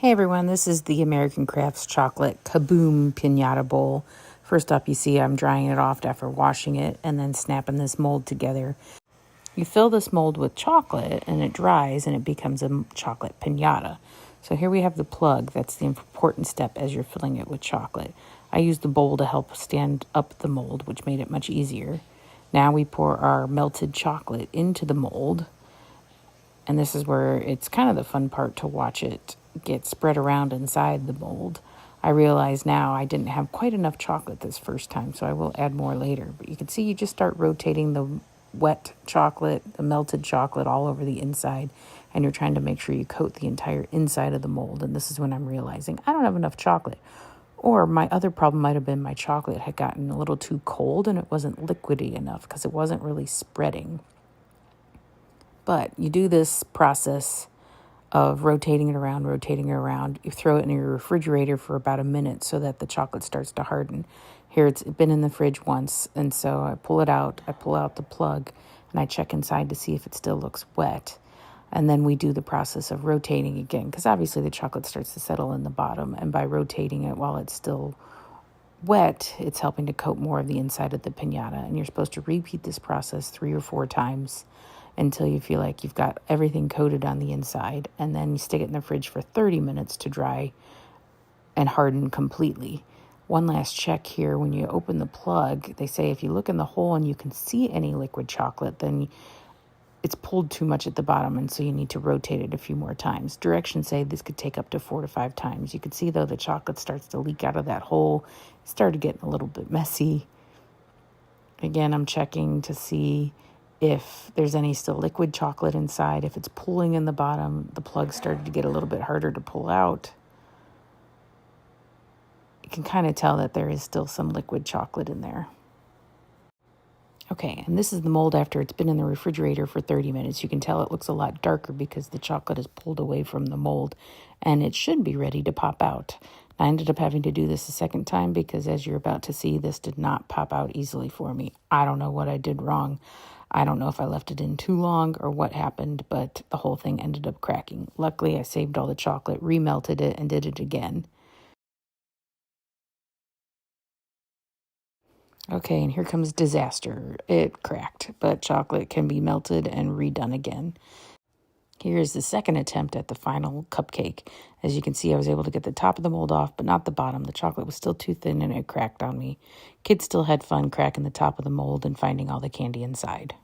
Hey everyone, this is the American Crafts Chocolate Kaboom Pinata Bowl. First up, you see I'm drying it off after washing it and then snapping this mold together. You fill this mold with chocolate and it dries and it becomes a chocolate pinata. So here we have the plug. That's the important step as you're filling it with chocolate. I used the bowl to help stand up the mold, which made it much easier. Now we pour our melted chocolate into the mold. And this is where it's kind of the fun part to watch it get spread around inside the mold. I realize now I didn't have quite enough chocolate this first time, so I will add more later. But you can see you just start rotating the wet chocolate, the melted chocolate all over the inside, and you're trying to make sure you coat the entire inside of the mold. And this is when I'm realizing I don't have enough chocolate. Or my other problem might have been my chocolate had gotten a little too cold and it wasn't liquidy enough because it wasn't really spreading. But you do this process of rotating it around. You throw it in your refrigerator for about a minute so that the chocolate starts to harden. Here it's been in the fridge once, and so I pull out the plug, and I check inside to see if it still looks wet. And then we do the process of rotating again, because obviously the chocolate starts to settle in the bottom, and by rotating it while it's still wet, it's helping to coat more of the inside of the piñata. And you're supposed to repeat this process 3 or 4 times until you feel like you've got everything coated on the inside. And then you stick it in the fridge for 30 minutes to dry and harden completely. One last check here. When you open the plug, they say if you look in the hole and you can see any liquid chocolate, then it's pulled too much at the bottom, and so you need to rotate it a few more times. Directions say this could take up to 4 to 5 times. You can see, though, the chocolate starts to leak out of that hole. It started getting a little bit messy. Again, I'm checking to see if there's any still liquid chocolate inside. If it's pulling in the bottom, the plug started to get a little bit harder to pull out. You can kind of tell that there is still some liquid chocolate in there. Okay, and this is the mold after it's been in the refrigerator for 30 minutes. You can tell it looks a lot darker because the chocolate is pulled away from the mold, and it should be ready to pop out. I ended up having to do this a second time because, as you're about to see, this did not pop out easily for me. I don't know what I did wrong. I don't know if I left it in too long or what happened, but the whole thing ended up cracking. Luckily, I saved all the chocolate, remelted it, and did it again. Okay, and here comes disaster. It cracked, but chocolate can be melted and redone again. Here's the second attempt at the final cupcake. As you can see, I was able to get the top of the mold off, but not the bottom. The chocolate was still too thin and it cracked on me. Kids still had fun cracking the top of the mold and finding all the candy inside.